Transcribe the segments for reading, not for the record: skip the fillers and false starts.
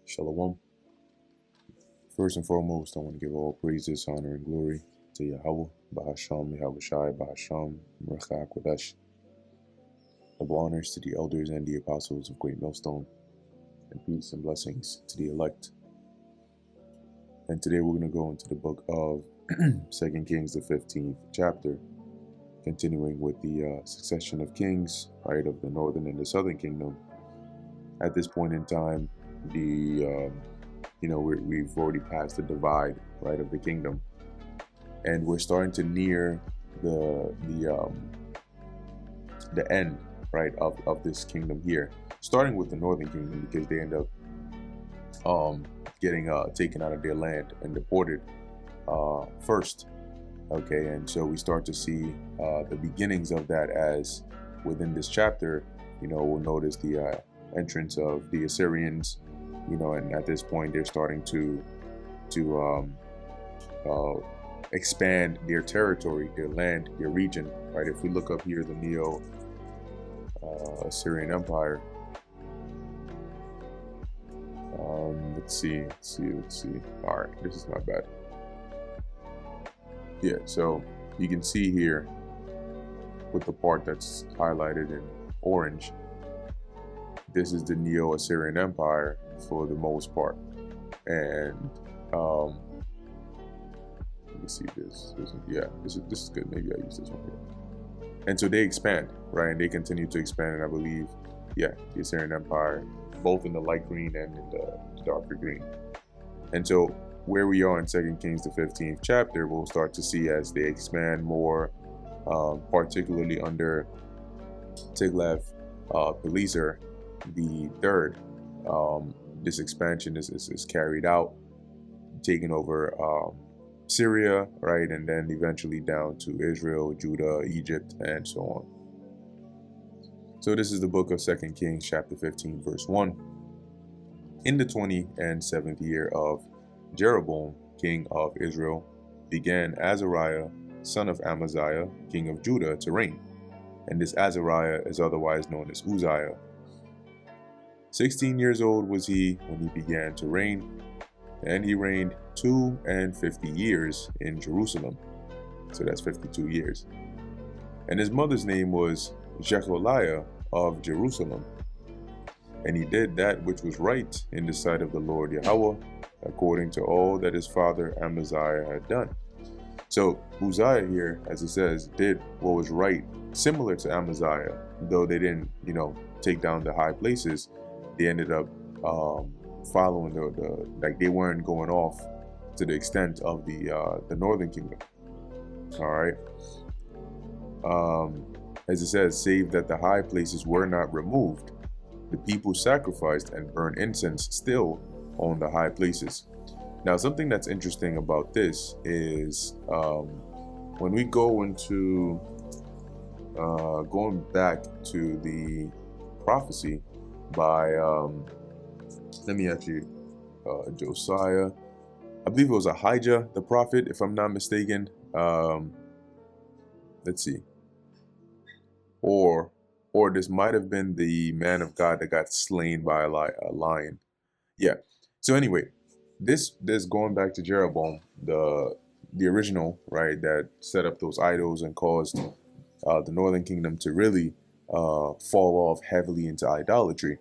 Shalom. First and foremost, I want to give all praises, honor, and glory to Yahweh, Bahasham, Yahweh Shai, Bahasham, Mercha Kodesh. Double honors to the elders and the apostles of Great Millstone, and peace and blessings to the elect. And today we're going to go into the book of 2 Kings, the 15th chapter, continuing with the succession of kings, right, of the northern and the southern kingdom. At this point in time, we've already passed the divide, right, of the kingdom, and we're starting to near the end, right, of this kingdom here, starting with the northern kingdom, because they end up getting taken out of their land and deported first. Okay, and so we start to see the beginnings of that as within this chapter. We'll notice the entrance of the Assyrians, and at this point they're starting to expand their territory, their land, their region, right? If we look up here, the Neo Assyrian Empire. Let's see. All right, this is not bad. Yeah, so you can see here with the part that's highlighted in orange, this is the Neo-Assyrian Empire for the most part. And let me see this. This is good. Maybe I use this one here. And so they expand, right? And they continue to expand. And I believe, the Assyrian Empire, both in the light green and in the darker green. And so where we are in 2 Kings, the 15th chapter, we'll start to see as they expand more, particularly under Tiglath-Pileser the third. This expansion is carried out, taking over Syria, right, and then eventually down to Israel, Judah, Egypt, and so on. So this is the book of 2 Kings, chapter 15, verse 1. In the 27th year of Jeroboam, king of Israel, began Azariah, son of Amaziah, king of Judah, to reign. And this Azariah is otherwise known as Uzziah. 16 years old was he when he began to reign, and he reigned 52 years in Jerusalem. So that's 52 years. And his mother's name was Jecholiah of Jerusalem. And he did that which was right in the sight of the Lord Yahweh, according to all that his father Amaziah had done. So Uzziah here, as it says, did what was right, similar to Amaziah, though they didn't, take down the high places. They ended up following like they weren't going off to the extent of the northern kingdom. All right. As it says, save that the high places were not removed, the people sacrificed and burned incense still on the high places. Now, something that's interesting about this is when we go into going back to the prophecy by Josiah, I believe it was Ahijah the prophet, if I'm not mistaken. Let's see, or this might have been the man of God that got slain by a lion. Yeah. So anyway, this going back to Jeroboam, the original, right, that set up those idols and caused the northern kingdom to really fall off heavily into idolatry.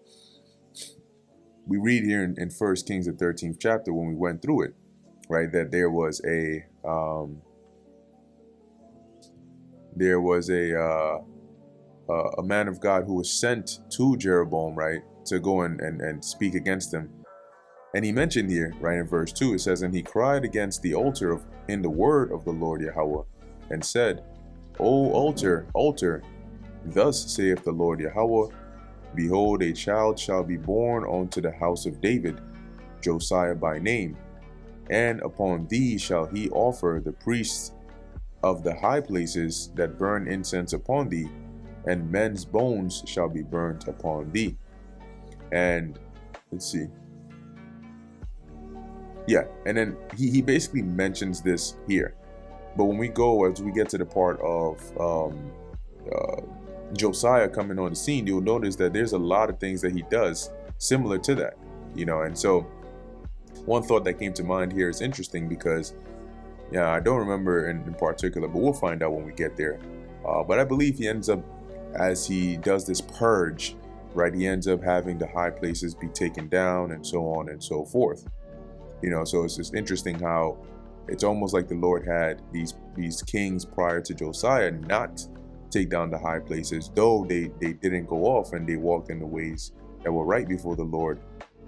We read here in 1 Kings, the 13th chapter, when we went through it, right, that there was a man of God who was sent to Jeroboam, right, to go and speak against him. And he mentioned here, right, in verse 2, it says, and he cried against the altar in the word of the Lord Yahweh, and said, O altar, altar, thus saith the Lord Yahweh, behold, a child shall be born unto the house of David, Josiah by name, and upon thee shall he offer the priests of the high places that burn incense upon thee, and men's bones shall be burnt upon thee. And let's see. Yeah, and then he basically mentions this here. But when we go, as we get to the part of Josiah coming on the scene, you'll notice that there's a lot of things that he does similar to that, and so one thought that came to mind here is interesting because, yeah, I don't remember in particular, but we'll find out when we get there. But I believe he ends up, as he does this purge, right, he ends up having the high places be taken down and so on and so forth. So it's just interesting how it's almost like the Lord had these kings prior to Josiah not take down the high places, though they didn't go off and they walked in the ways that were right before the Lord,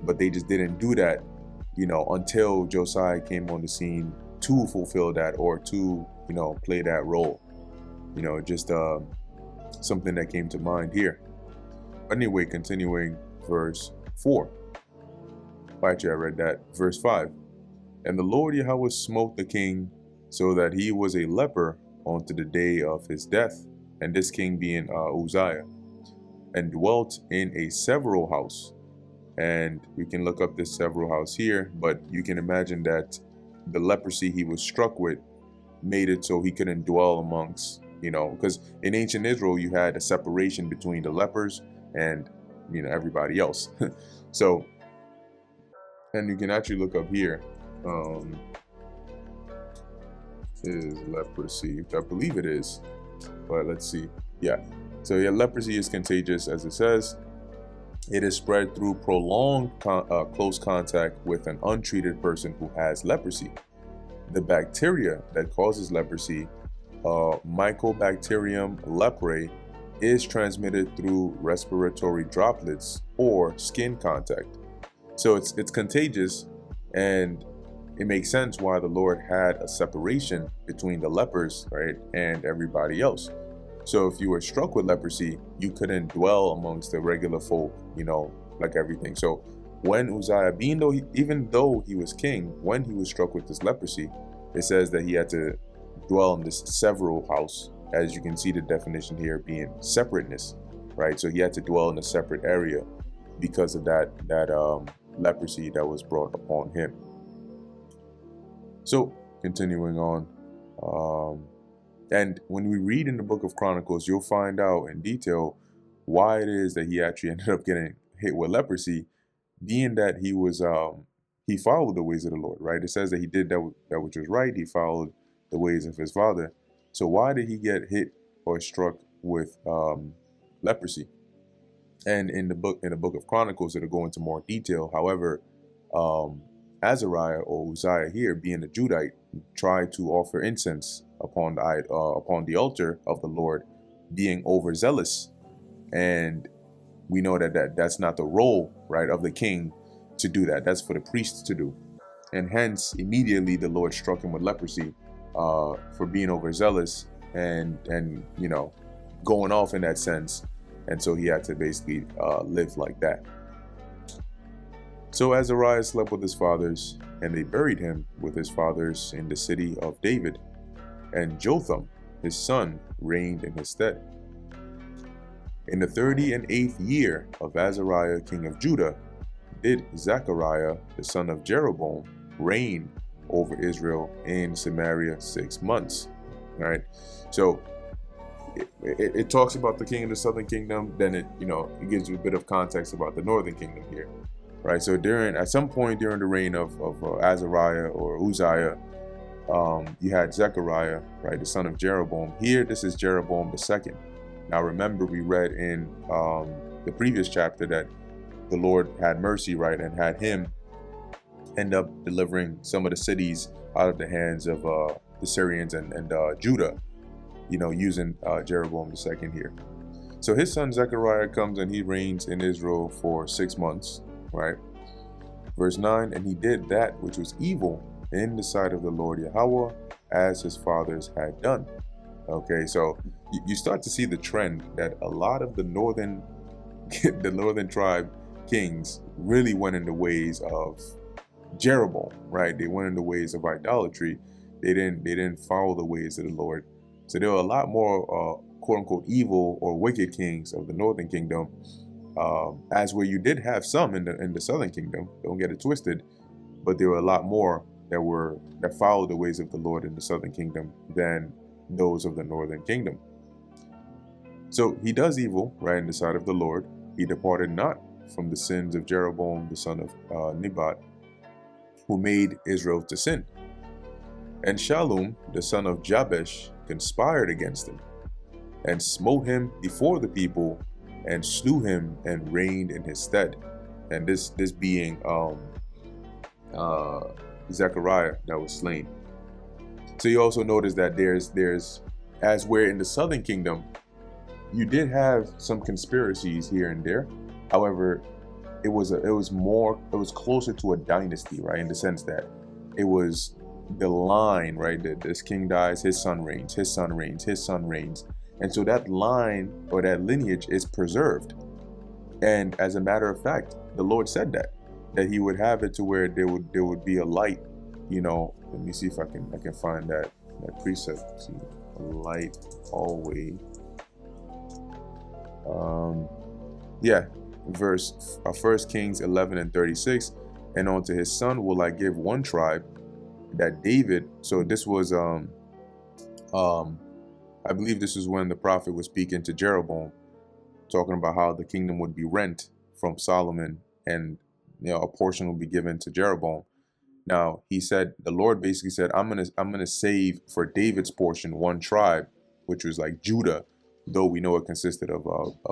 but they just didn't do that, until Josiah came on the scene to fulfill that, or to, play that role. Just something that came to mind here. Anyway, continuing verse 4. Actually, I read that. Verse 5. And the Lord Yahweh smote the king so that he was a leper unto the day of his death, and this king being Uzziah, and dwelt in a several house. And we can look up this several house here, but you can imagine that the leprosy he was struck with made it so he couldn't dwell amongst, because in ancient Israel you had a separation between the lepers and everybody else. So, and you can actually look up here, is leprosy, I believe it is, but let's see. Yeah, so yeah, leprosy is contagious, as it says. It is spread through prolonged close contact with an untreated person who has leprosy. The bacteria that causes leprosy, Mycobacterium leprae, is transmitted through respiratory droplets or skin contact. So it's contagious, and it makes sense why the Lord had a separation between the lepers, right, and everybody else. So if you were struck with leprosy, you couldn't dwell amongst the regular folk, like everything. So when Uzziah, even though he was king, when he was struck with this leprosy, it says that he had to dwell in this several house, as you can see the definition here being separateness, right? So he had to dwell in a separate area because of that leprosy that was brought upon him. So continuing on, and when we read in the book of Chronicles, you'll find out in detail why it is that he actually ended up getting hit with leprosy, being that he followed the ways of the Lord, right? It says that he did that which was right. He followed the ways of his father. So why did he get hit or struck with leprosy? And in the book of Chronicles, it'll go into more detail. However, Azariah or Uzziah here, being a Judite, tried to offer incense upon the altar of the Lord, being overzealous, and we know that's not the role, right, of the king to do that. That's for the priests to do, and hence immediately the Lord struck him with leprosy for being overzealous and going off in that sense, and so he had to basically live like that. So Azariah slept with his fathers, and they buried him with his fathers in the city of David, and Jotham, his son, reigned in his stead. In the 38th year of Azariah, king of Judah, did Zechariah, the son of Jeroboam, reign over Israel in Samaria 6 months. All right, so it talks about the king of the southern kingdom, then it gives you a bit of context about the northern kingdom here. Right, so at some point during the reign of Azariah or Uzziah, you had Zechariah, right, the son of Jeroboam. Here, this is Jeroboam II. Now, remember, we read in the previous chapter that the Lord had mercy, right, and had him end up delivering some of the cities out of the hands of the Syrians and Judah, using Jeroboam II here. So his son Zechariah comes and he reigns in Israel for 6 months. Right, verse 9, and he did that which was evil in the sight of the Lord Yahweh, as his fathers had done. Okay, so you start to see the trend that a lot of the northern tribe kings really went in the ways of Jeroboam, right? They went in the ways of idolatry. They didn't follow the ways of the Lord. So there were a lot more quote unquote evil or wicked kings of the northern kingdom. As where you did have some in the southern kingdom, don't get it twisted, but there were a lot more that followed the ways of the Lord in the southern kingdom than those of the northern kingdom. So he does evil, right, in the sight of the Lord. He departed not from the sins of Jeroboam the son of Nebat, who made Israel to sin. And Shallum, the son of Jabesh, conspired against him, and smote him before the people, and slew him, and reigned in his stead. And this being Zechariah that was slain. So you also notice that there's as where in the southern kingdom, you did have some conspiracies here and there. However, it was closer to a dynasty, right? In the sense that it was the line, right? That this king dies, his son reigns, his son reigns, his son reigns. And so that line or that lineage is preserved. And as a matter of fact, the Lord said that he would have it to where there would be a light, you know. Let me see if I can find that precept. Let's see, a light always. Verse 1 Kings 11:36, and unto his son will I give one tribe, that David. So this was I believe this is when the prophet was speaking to Jeroboam, talking about how the kingdom would be rent from Solomon, and a portion will be given to Jeroboam. Now he said, the Lord basically said, I'm gonna save for David's portion one tribe, which was like Judah, though we know it consisted of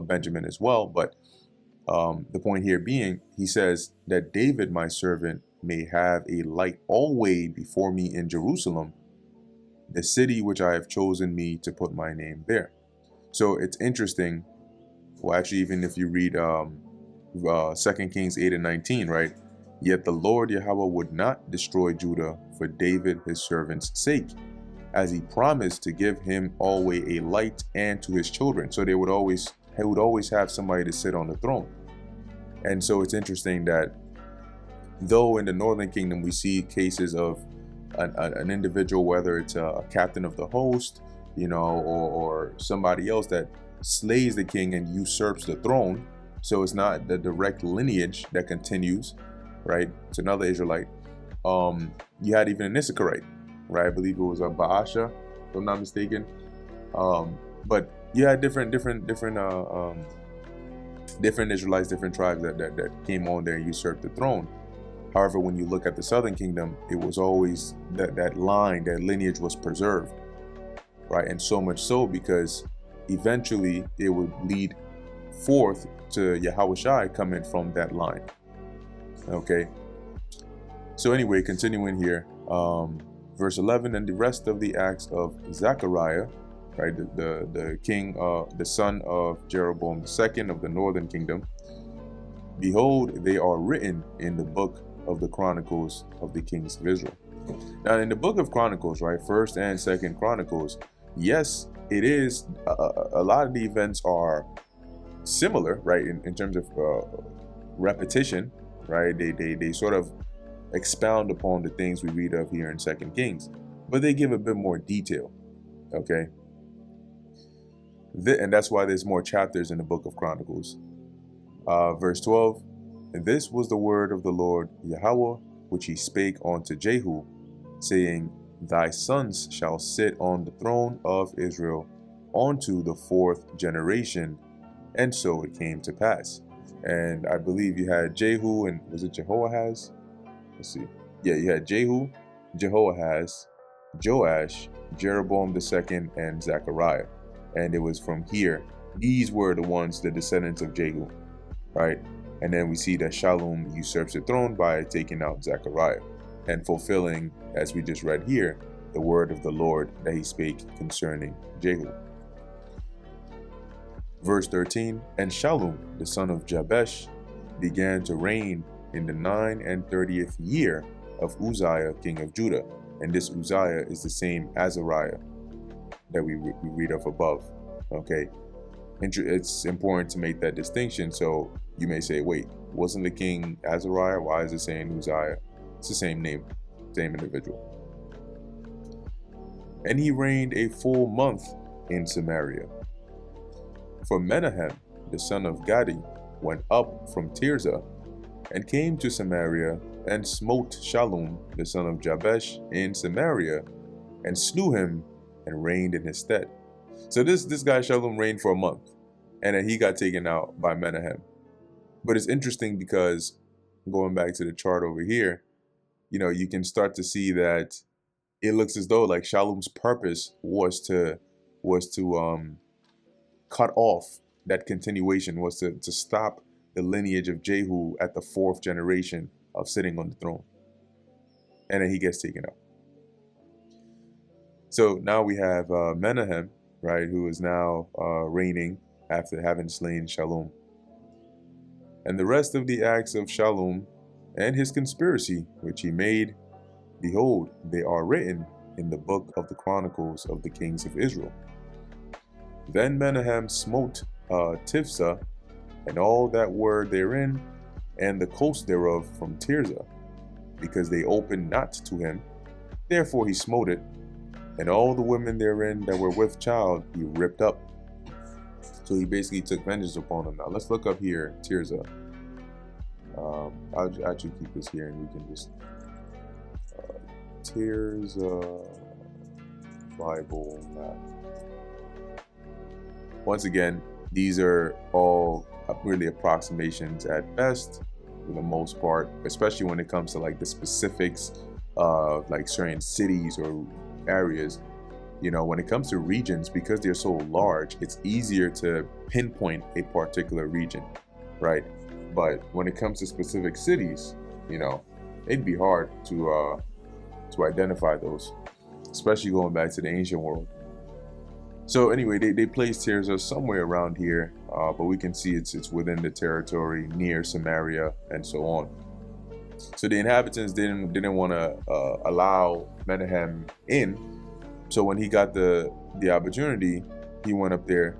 Benjamin as well. But the point here being, he says that David, my servant, may have a light always before me in Jerusalem, the city which I have chosen me to put my name there. So it's interesting. Well, actually, even if you read 2 Kings 8:19, right? Yet the Lord Yahweh would not destroy Judah for David his servant's sake, as he promised to give him always a light, and to his children. So he would always have somebody to sit on the throne. And so it's interesting that though in the northern kingdom we see cases of an individual, whether it's a captain of the host, or somebody else that slays the king and usurps the throne. So it's not the direct lineage that continues, right? It's another Israelite. You had even an Issacharite, right? I believe it was a Baasha, if I'm not mistaken. But you had different Israelites, different tribes that came on there and usurped the throne. However, when you look at the southern kingdom, it was always that line, that lineage was preserved, right? And so much so because eventually it would lead forth to Yahushua coming from that line. Okay. So anyway, continuing here, verse 11, and the rest of the acts of Zechariah, right, the king, the son of Jeroboam II of the northern kingdom, behold, they are written in the book of the Chronicles of the kings of Israel. Now, in the book of Chronicles, right, 1st and 2nd Chronicles, yes, it is a lot of the events are similar, right, in terms of repetition, right? They sort of expound upon the things we read of here in 2nd Kings, but they give a bit more detail. Okay, and that's why there's more chapters in the book of Chronicles. Verse 12, and this was the word of the Lord Yahweh, which he spake unto Jehu, saying, thy sons shall sit on the throne of Israel unto the 4th generation. And so it came to pass. And I believe you had Jehu, and was it Jehoahaz? Let's see. Yeah, you had Jehu, Jehoahaz, Joash, Jeroboam II, and Zechariah. And it was from here. These were the ones, the descendants of Jehu, right? And then we see that Shallum usurps the throne by taking out Zechariah and fulfilling, as we just read here, the word of the Lord that he spake concerning Jehu. Verse 13, and Shallum, the son of Jabesh, began to reign in the 39th year of Uzziah, king of Judah. And this Uzziah is the same Azariah that we read of above. Okay, it's important to make that distinction. So you may say, wait, wasn't the king Azariah? Why is it saying Uzziah? It's the same name, same individual. And he reigned a full month in Samaria. For Menahem, the son of Gadi, went up from Tirzah, and came to Samaria, and smote Shallum, the son of Jabesh, in Samaria, and slew him, and reigned in his stead. So this guy Shallum reigned for a month, and then he got taken out by Menahem. But it's interesting because, going back to the chart over here, you can start to see that it looks as though like Shallum's purpose was to cut off that continuation, was to stop the lineage of Jehu at the fourth generation of sitting on the throne. And then he gets taken out. So now we have Menahem, right, who is now reigning after having slain Shallum. And the rest of the acts of Shallum and his conspiracy, which he made, behold, they are written in the book of the Chronicles of the Kings of Israel. Then Menahem smote Tifsa and all that were therein, and the coast thereof from Tirzah, because they opened not to him. Therefore he smote it, and all the women therein that were with child he ripped up. So he basically took vengeance upon them. Now let's look up here, Tirzah. I'll actually keep this here, and we can just Tirzah Bible map. Once again, these are all really approximations at best, for the most part, especially when it comes to like the specifics of like certain cities or areas. When it comes to regions, because they're so large, it's easier to pinpoint a particular region, right? But when it comes to specific cities, it'd be hard to identify those, especially going back to the ancient world. So anyway, they placed Tirzah somewhere around here, but we can see it's within the territory near Samaria and so on. So the inhabitants didn't want to allow Menahem in. So when he got the opportunity, he went up there,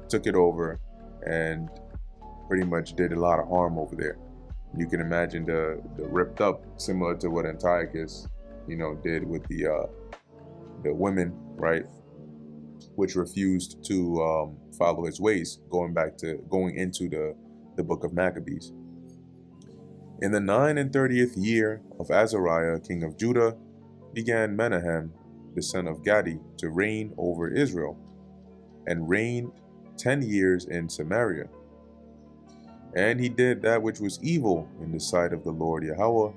took it over, and pretty much did a lot of harm over there. You can imagine the ripped up, similar to what Antiochus, did with the women, right? Which refused to follow his ways, going into the book of Maccabees. In the 39th year of Azariah, king of Judah, began Menahem, the son of Gadi, to reign over Israel, and reigned 10 years in Samaria. And he did that which was evil in the sight of the Lord Yahweh.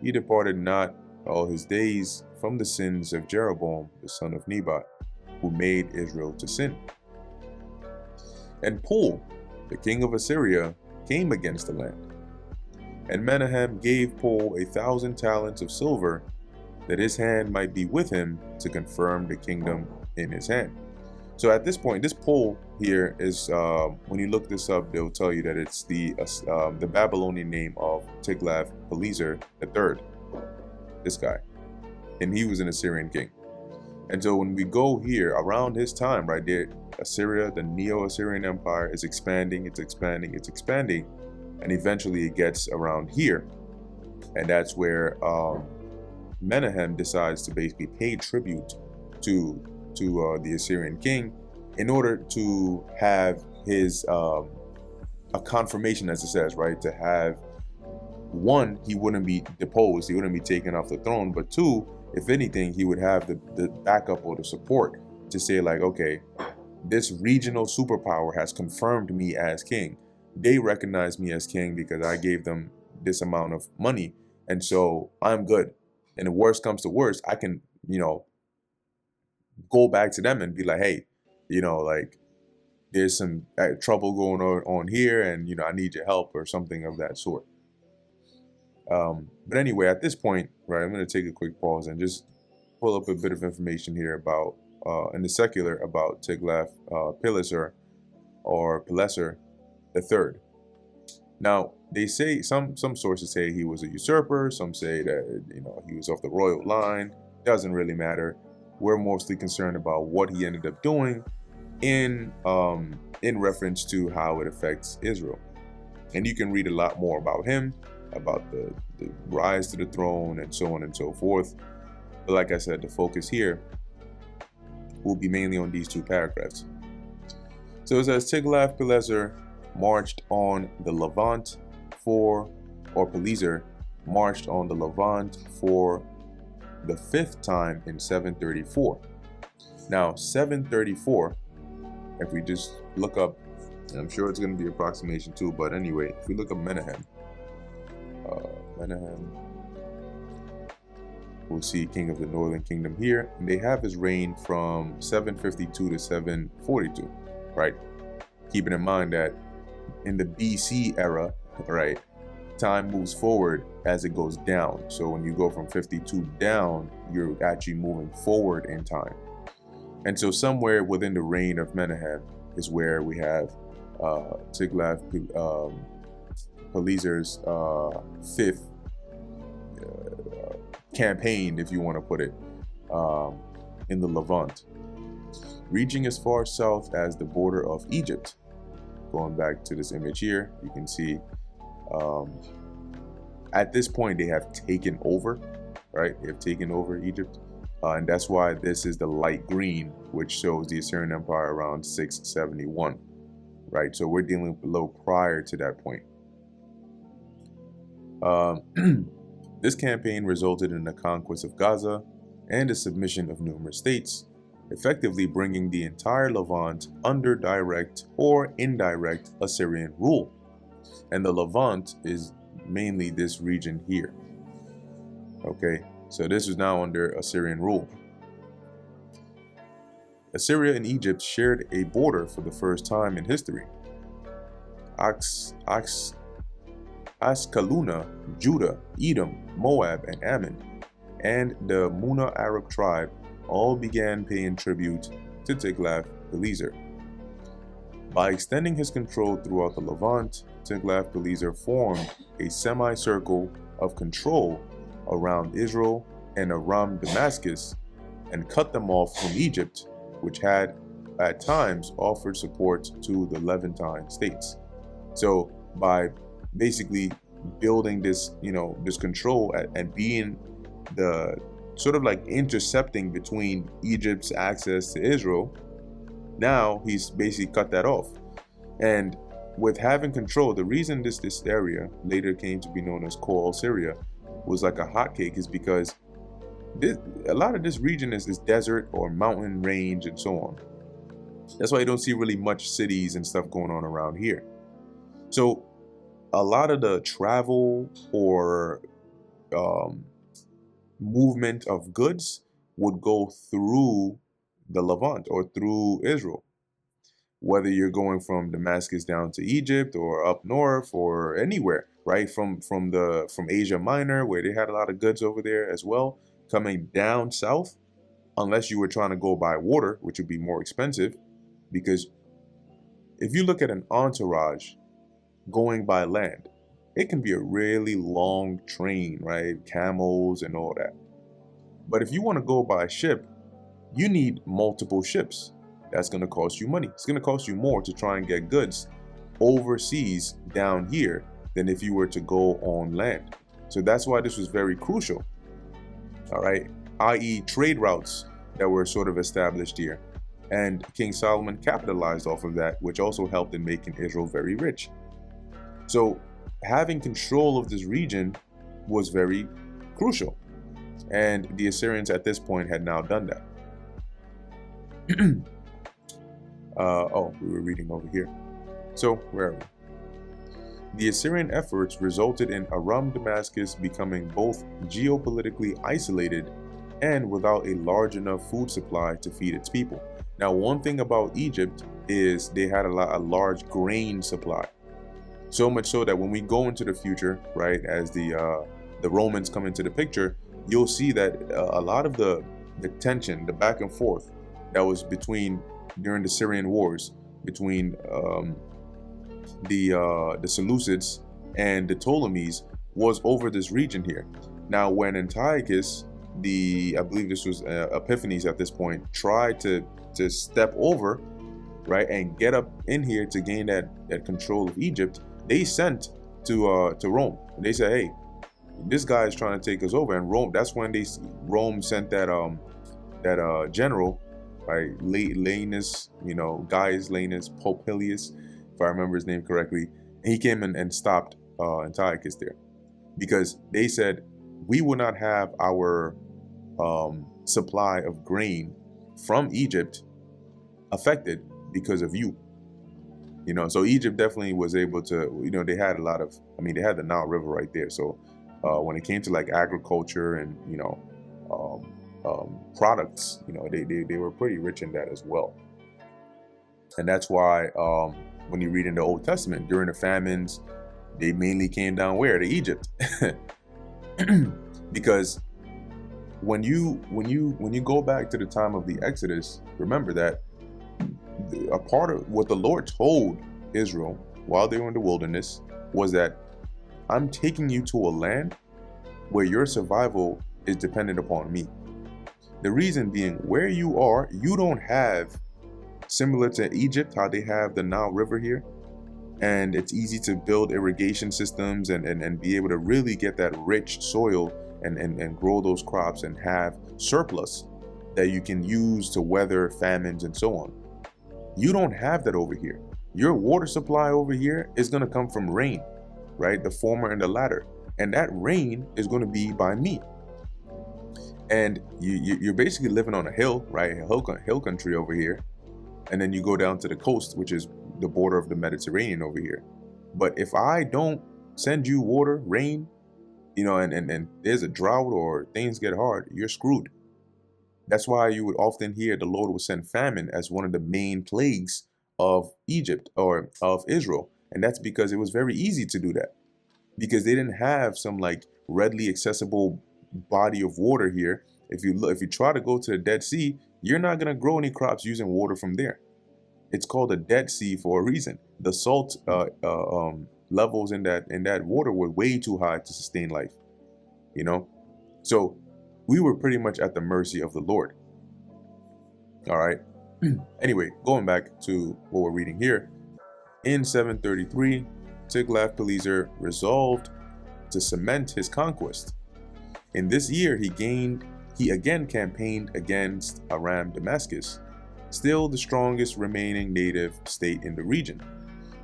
He departed not all his days from the sins of Jeroboam, the son of Nebat, who made Israel to sin. And Pul, the king of Assyria, came against the land. And Menahem gave Pul 1,000 talents of silver, that his hand might be with him to confirm the kingdom in his hand. So at this point, this Pul here is, when you look this up, they'll tell you that it's the Babylonian name of Tiglath-Pileser III, this guy. And he was an Assyrian king. And so when we go here, around his time, right there, Assyria, the Neo-Assyrian Empire, is expanding, it's expanding, it's expanding, and eventually it gets around here. And that's where Menahem decides to basically pay tribute to the Assyrian king in order to have his a confirmation, as it says, right? To have, one, he wouldn't be deposed, he wouldn't be taken off the throne, but two, if anything, he would have the backup or the support to say like, okay, this regional superpower has confirmed me as king. They recognize me as king because I gave them this amount of money, and so I'm good. And the worst comes to worst, I can, go back to them and be like, hey, like there's some trouble going on here, and I need your help or something of that sort. But anyway, at this point, right, I'm going to take a quick pause and just pull up a bit of information here about, in the secular, about Tiglath-Pileser or Pileser III. Now, they say, some sources say he was a usurper, some say that, he was off the royal line. Doesn't really matter. We're mostly concerned about what he ended up doing in reference to how it affects Israel. And you can read a lot more about him, about the rise to the throne and so on and so forth. But like I said, the focus here will be mainly on these two paragraphs. So it says, Tiglath-Pileser marched on the Levant Pileser marched on the Levant for the 5th time in 734. Now, 734, if we just look up, and I'm sure it's going to be approximation too, but anyway, if we look up Menahem, We'll see king of the northern kingdom here, and they have his reign from 752 to 742, right? Keeping in mind that in the BC era, right, time moves forward as it goes down. So when you go from 52 down, you're actually moving forward in time. And so somewhere within the reign of Menahem is where we have Tiglath-Pileser's fifth campaign, if you want to put it, in the Levant, reaching as far south as the border of Egypt. Going back to this image here, you can see at this point they have taken over, right? They have taken over Egypt. And that's why this is the light green, which shows the Assyrian Empire around 671, right? So we're dealing with a little prior to that point. This campaign resulted in the conquest of Gaza and the submission of numerous states, effectively bringing the entire Levant under direct or indirect Assyrian rule. And the Levant is mainly this region here. Okay, so this is now under Assyrian rule. Assyria and Egypt shared a border for the first time in history. Ascaluna, Judah, Edom, Moab, and Ammon, and the Muna Arab tribe all began paying tribute to Tiglath-Pileser. By extending his control throughout the Levant, Tiglath-Pileser formed a semicircle of control around Israel and around Damascus and cut them off from Egypt, which had at times offered support to the Levantine states. So by basically building this, this control and being the sort of like intercepting between Egypt's access to Israel, now he's basically cut that off. And with having control, the reason this area later came to be known as Coal Syria was like a hotcake is because a lot of this region is desert or mountain range and so on. That's why you don't see really much cities and stuff going on around here. So a lot of the travel or movement of goods would go through the Levant or through Israel. Whether you're going from Damascus down to Egypt or up north or anywhere, right? From Asia Minor, where they had a lot of goods over there as well, coming down south, unless you were trying to go by water, which would be more expensive, because if you look at an entourage going by land, it can be a really long train, right? Camels and all that. But if you want to go by ship, you need multiple ships. That's going to cost you money. It's going to cost you more to try and get goods overseas down here than if you were to go on land. So that's why this was very crucial, all right? i.e. trade routes that were sort of established here. And King Solomon capitalized off of that, which also helped in making Israel very rich. So having control of this region was very crucial. And the Assyrians at this point had now done that. We were reading over here. So, where are we? The Assyrian efforts resulted in Aram Damascus becoming both geopolitically isolated and without a large enough food supply to feed its people. Now, one thing about Egypt is they had a large grain supply. So much so that when we go into the future, right, as the Romans come into the picture, you'll see that a lot of the tension, the back and forth that was during the Syrian wars between the Seleucids and the Ptolemies was over this region here. Now, when Antiochus, I believe this was Epiphanes at this point, tried to step over, right, and get up in here to gain that control of Egypt, they sent to Rome. And they said, hey, this guy is trying to take us over. And Rome, that's when Rome sent that general, right, Laenus, Gaius Laenus Popilius, if I remember his name correctly. And he came in and stopped Antiochus there, because they said, we will not have our supply of grain from Egypt affected because of you. So Egypt definitely was able to, they had they had the Nile River right there. So when it came to like agriculture and, products. They were pretty rich in that as well. And that's why when you read in the Old Testament, during the famines, they mainly came down where? To Egypt. Because when you go back to the time of the Exodus, remember that a part of what the Lord told Israel while they were in the wilderness was that I'm taking you to a land where your survival is dependent upon me. The reason being, where you are, you don't have, similar to Egypt, how they have the Nile River here, and it's easy to build irrigation systems and be able to really get that rich soil and grow those crops and have surplus that you can use to weather famines and so on. You don't have that over here. Your water supply over here is going to come from rain, right? The former and the latter. And that rain is going to be by me. And you're basically living on a hill, right? Hill country over here. And then you go down to the coast, which is the border of the Mediterranean over here. But if I don't send you water, rain, and there's a drought or things get hard, you're screwed. That's why you would often hear the Lord will send famine as one of the main plagues of Egypt or of Israel. And that's because it was very easy to do that, because they didn't have some like readily accessible body of water here. If you try to go to the Dead Sea, you're not going to grow any crops using water from there. It's called the Dead Sea for a reason. The salt levels in that water were way too high to sustain life. So we were pretty much at the mercy of the Lord. All right. Anyway, going back to what we're reading here, in 733, Tiglath-Pileser resolved to cement his conquest. In this year, he again campaigned against Aram Damascus, still the strongest remaining native state in the region,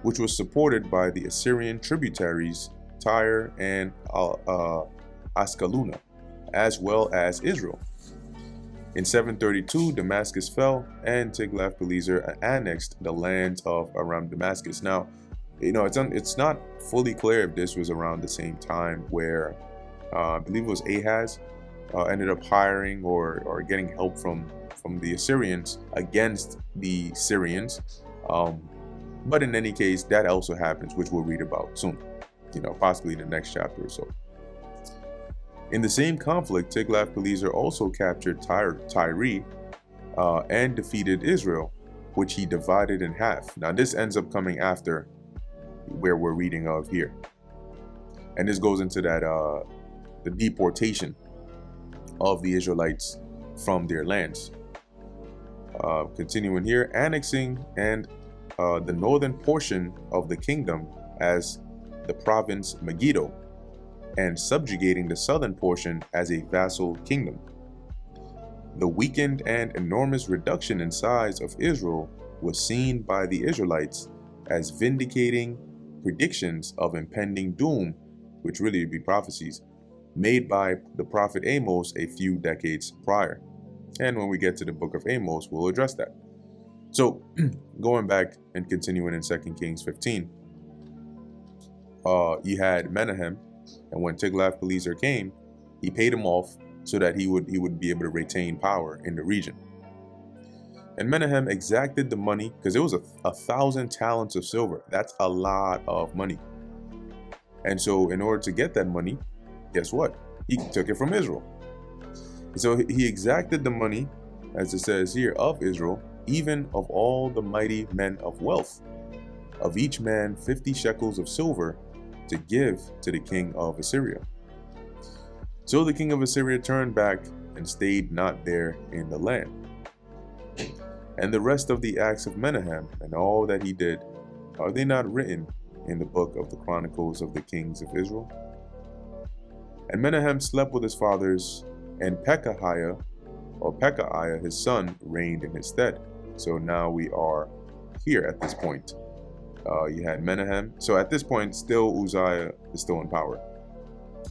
which was supported by the Assyrian tributaries Tyre and Ascaluna, as well as Israel. In 732, Damascus fell, and Tiglath-Pileser annexed the lands of Aram Damascus. Now, it's not fully clear if this was around the same time where I believe it was Ahaz ended up hiring or getting help from the Assyrians against the Syrians. But in any case, that also happens, which we'll read about soon, possibly in the next chapter or so. In the same conflict, Tiglath-Pileser also captured Tyre and defeated Israel, which he divided in half. Now, this ends up coming after where we're reading of here. And this goes into that the deportation of the Israelites from their lands. Continuing here, annexing and the northern portion of the kingdom as the province Megiddo, and subjugating the southern portion as a vassal kingdom. The weakened and enormous reduction in size of Israel was seen by the Israelites as vindicating predictions of impending doom, which really would be prophecies, made by the prophet Amos a few decades prior. And when we get to the book of Amos, we'll address that. So, going back and continuing in 2 Kings 15, you had Menahem, and when Tiglath-Pileser came, he paid him off so that he would be able to retain power in the region. And Menahem exacted the money, because it was 1,000 talents of silver. That's a lot of money. And so in order to get that money, guess what? He took it from Israel. So he exacted the money, as it says here, of Israel, even of all the mighty men of wealth, of each man 50 shekels of silver, to give to the king of Assyria. So the king of Assyria turned back and stayed not there in the land. And the rest of the acts of Menahem and all that he did, are they not written in the book of the Chronicles of the Kings of Israel? And Menahem slept with his fathers, and Pekahiah his son reigned in his stead. So now we are here at this point. You had Menahem. So at this point, still Uzziah is still in power.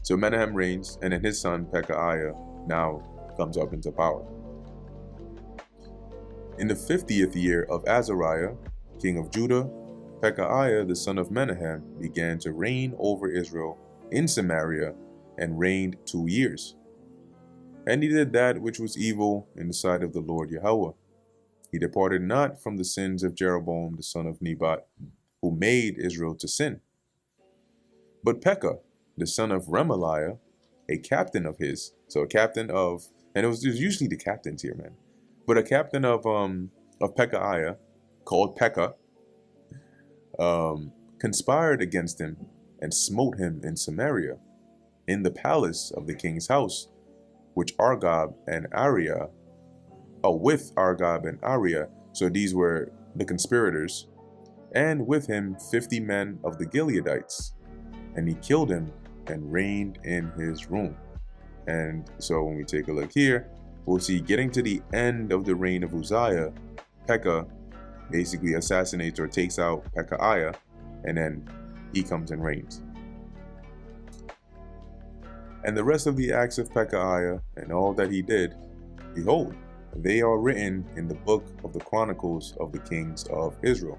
So Menahem reigns, and then his son Pekahiah now comes up into power. In the 50th year of Azariah, king of Judah, Pekahiah the son of Menahem began to reign over Israel in Samaria, and reigned 2 years. And he did that which was evil in the sight of the Lord Yahweh. He departed not from the sins of Jeroboam the son of Nebat, who made Israel to sin. But Pekah, the son of Remaliah, a captain of his, so a captain of, and it was usually the captains here, man, but a captain of Pekahiah, called Pekah, conspired against him and smote him in Samaria, in the palace of the king's house, which Argob and Ariah, with Argob and Ariah, so these were the conspirators, and with him 50 men of the Gileadites, and he killed him and reigned in his room. And so when we take a look here, we'll see getting to the end of the reign of Uzziah, Pekah basically assassinates or takes out Pekahiah, and then he comes and reigns. And the rest of the acts of Pekahiah and all that he did, behold, they are written in the book of the Chronicles of the Kings of Israel.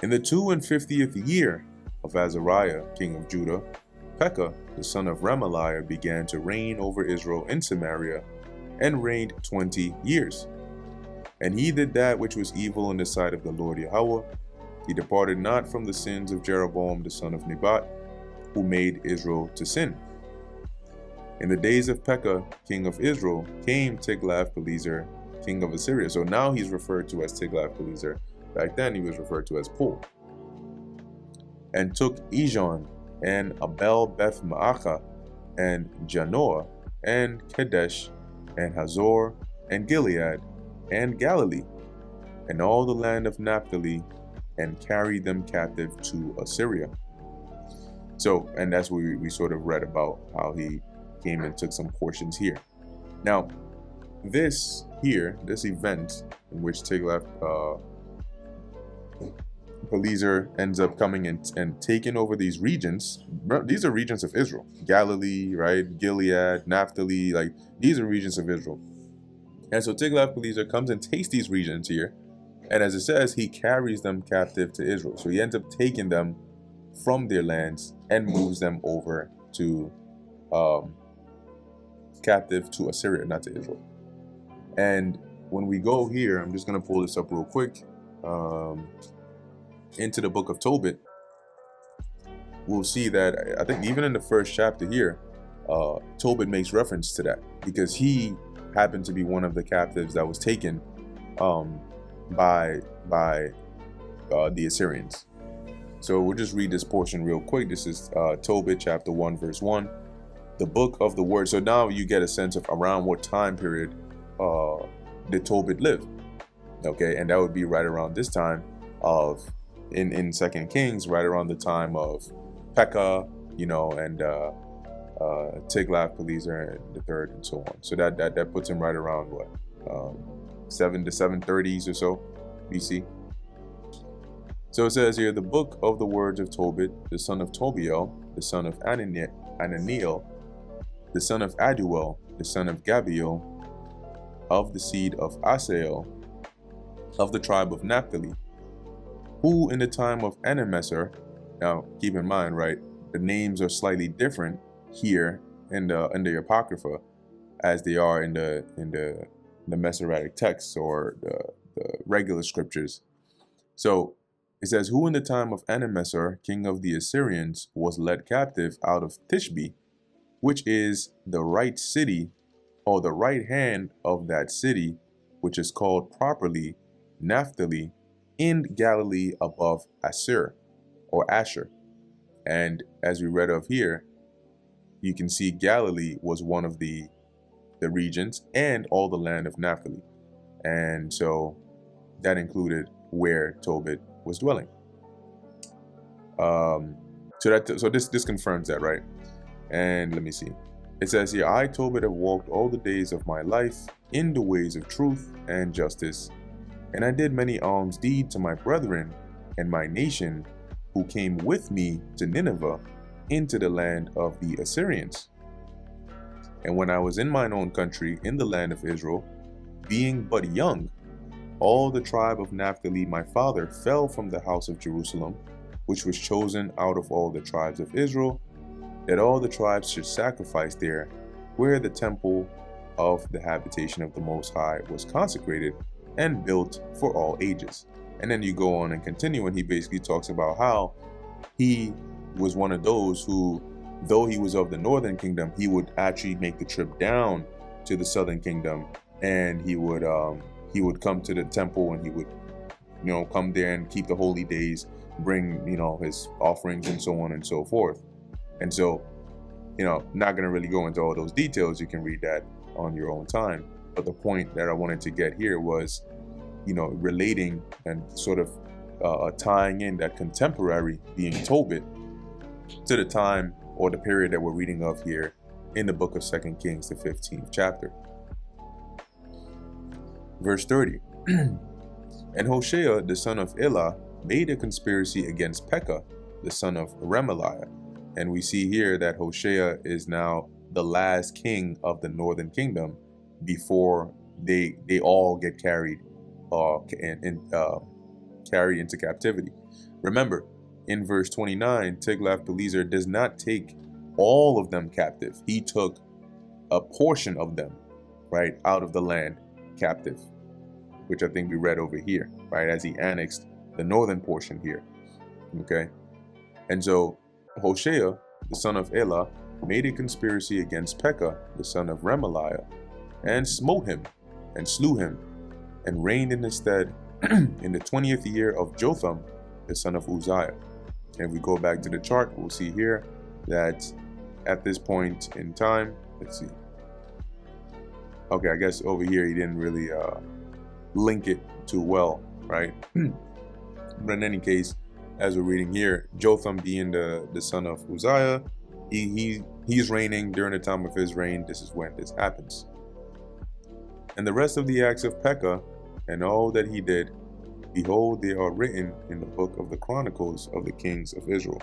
In the 52nd year of Azariah, king of Judah, Pekah, the son of Remaliah, began to reign over Israel in Samaria, and reigned 20 years. And he did that which was evil in the sight of the Lord Yahweh. He departed not from the sins of Jeroboam the son of Nebat, who made Israel to sin. In the days of Pekah, king of Israel, came Tiglath-Pileser, king of Assyria. So now he's referred to as Tiglath-Pileser. Back then he was referred to as Pul. And took Ijon, and Abel Beth Maachah, and Janoah, and Kadesh, and Hazor, and Gilead, and Galilee, and all the land of Naphtali, and carried them captive to Assyria. So, and that's what we sort of read about, how he came and took some portions here. Now, this event in which Tiglath-Pileser ends up coming and taking over these regions. These are regions of Israel. Galilee, right? Gilead, Naphtali, like these are regions of Israel. And so Tiglath-Pileser comes and takes these regions here. And as it says, he carries them captive to Israel. So he ends up taking them from their lands and moves them over to captive to Assyria, not to Israel. And when we go here, I'm just going to pull this up real quick. Into the book of Tobit, we'll see that I think even in the first chapter here, Tobit makes reference to that because he happened to be one of the captives that was taken by the Assyrians. So we'll just read this portion real quick. This is Tobit chapter 1 verse 1, the book of the word. So now you get a sense of around what time period did Tobit live. Okay, and that would be right around this time of in 2 Kings, right around the time of Pekah, and Tiglath-Pileser the third, and so on. So that puts him right around what 7 to 730s or so BC. So it says here, the book of the words of Tobit, the son of Tobiel, the son of Ananiel, the son of Aduel, the son of Gabiel, of the seed of Asael, of the tribe of Naphtali, who in the time of Enemessar, now keep in mind, right, the names are slightly different here in the Apocrypha as they are in the Masoretic texts or the regular scriptures. So it says, who in the time of Enemessar, king of the Assyrians, was led captive out of Tishbe, which is the right city, or the right hand of that city, which is called properly Naphtali, in Galilee above Asher. And as we read of here, you can see Galilee was one of the regions and all the land of Naphtali. And so that included where Tobit was dwelling. So this confirms that, right? And let me see. It says here, I, Tobit, have walked all the days of my life in the ways of truth and justice, and I did many alms deeds to my brethren and my nation who came with me to Nineveh into the land of the Assyrians. And when I was in mine own country, in the land of Israel, being but young, all the tribe of Naphtali my father fell from the house of Jerusalem, which was chosen out of all the tribes of Israel, that all the tribes should sacrifice there, where the temple of the habitation of the Most High was consecrated and built for all ages. And then you go on and continue, and he basically talks about how he was one of those who, though he was of the northern kingdom, he would actually make the trip down to the southern kingdom, and he would come to the temple, and he would come there and keep the holy days, bring his offerings and so on and so forth. And so not going to really go into all those details. You can read that on your own time. But the point that I wanted to get here was relating and sort of tying in that contemporary being Tobit to the time or the period that we're reading of here in the book of 2 Kings, the 15th chapter. Verse 30. And Hoshea, the son of Elah, made a conspiracy against Pekah, the son of Remaliah. And we see here that Hoshea is now the last king of the northern kingdom before they all get carried into captivity. Remember, in verse 29, Tiglath-Pileser does not take all of them captive. He took a portion of them, right, out of the land captive, which I think we read over here, right, as he annexed the northern portion here. Okay, and so Hoshea, the son of Elah, made a conspiracy against Pekah, the son of Remaliah, and smote him and slew him, and reigned in his stead in the 20th year of Jotham, the son of Uzziah. And if we go back to the chart, we'll see here that at this point in time, let's see. Okay, I guess over here he didn't really link it too well, right? But in any case, as we're reading here, Jotham being the son of Uzziah, he's reigning. During the time of his reign, this is when this happens. And the rest of the acts of Pekah and all that he did, behold, they are written in the book of the Chronicles of the kings of Israel.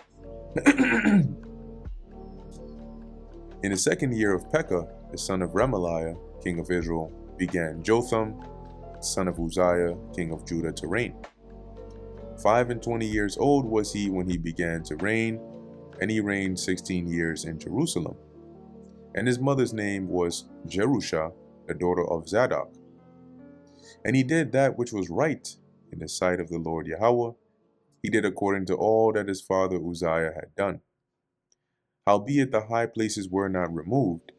In the second year of Pekah, the son of Remaliah, king of Israel, began Jotham, son of Uzziah, king of Judah, to reign. 25 years old was he when he began to reign, and he reigned 16 years in Jerusalem. And his mother's name was Jerusha, the daughter of Zadok. And he did that which was right in the sight of the Lord Yahweh. He did according to all that his father Uzziah had done. Howbeit the high places were not removed,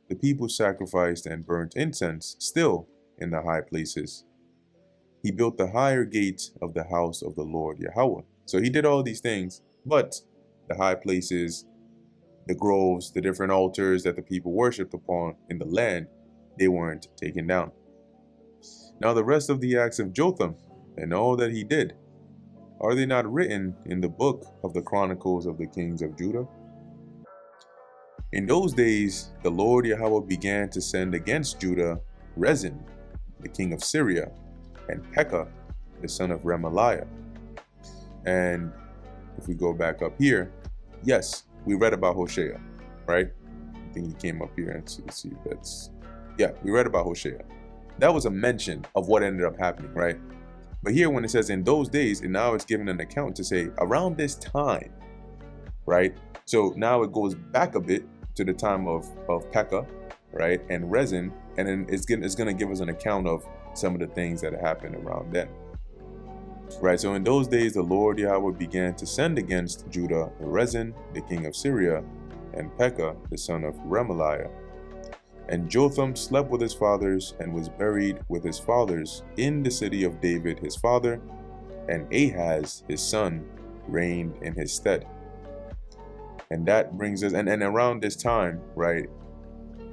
the people sacrificed and burnt incense still in the high places. He built the higher gate of the house of the Lord Yahweh. So he did all these things, but the high places, the groves, the different altars that the people worshipped upon in the land, they weren't taken down. Now the rest of the acts of Jotham and all that he did, are they not written in the book of the Chronicles of the kings of Judah? In those days, the Lord Yahweh began to send against Judah Rezin, the king of Syria, and Pekah, the son of Remaliah. And if we go back up here, yes, we read about Hoshea, right? I think he came up here and see if that's, yeah, we read about Hoshea. That was a mention of what ended up happening, right? But here when it says in those days, and now it's given an account to say around this time, right? So now it goes back a bit to the time of Pekah, right? And Rezin, and then it's going to give us an account of some of the things that happened around then. Right, so in those days, the Lord Yahweh began to send against Judah Rezin, the king of Syria, and Pekah, the son of Remaliah. And Jotham slept with his fathers and was buried with his fathers in the city of David his father, and Ahaz his son reigned in his stead. And that brings us, and around this time, right,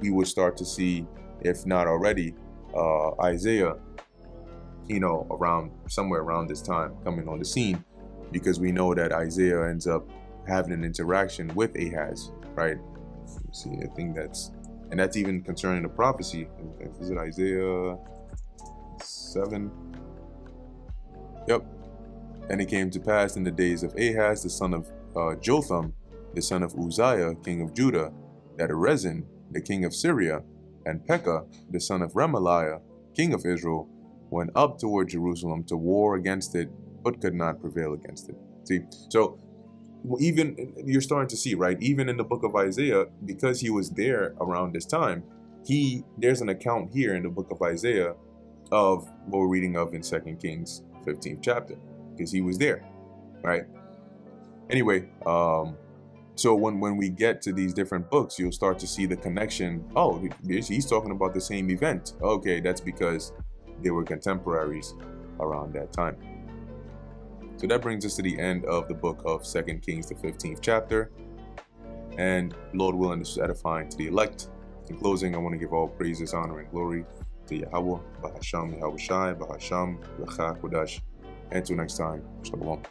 we would start to see, if not already, Isaiah, somewhere around this time coming on the scene, because we know that Isaiah ends up having an interaction with Ahaz, right? Let's see, I think that's even concerning the prophecy. Is it Isaiah 7? Yep. And it came to pass in the days of Ahaz, the son of Jotham, the son of Uzziah, king of Judah, that Rezin, the king of Syria, and Pekah, the son of Remaliah, king of Israel, went up toward Jerusalem to war against it, but could not prevail against it. See, so even you're starting to see, right? Even in the book of Isaiah, because he was there around this time, there's an account here in the book of Isaiah of what we're reading of in 2 Kings 15th chapter, because he was there, right? Anyway, so when we get to these different books, you'll start to see the connection. Oh, he's talking about the same event. Okay, that's because they were contemporaries around that time. So that brings us to the end of the book of 2 Kings, the 15th chapter. And Lord willing, this is edifying to the elect. In closing, I want to give all praises, honor, and glory to Yahweh, Bahasham, Yahweh Shai, Bahasham, Lecha, Kodash. Until next time, Shalom.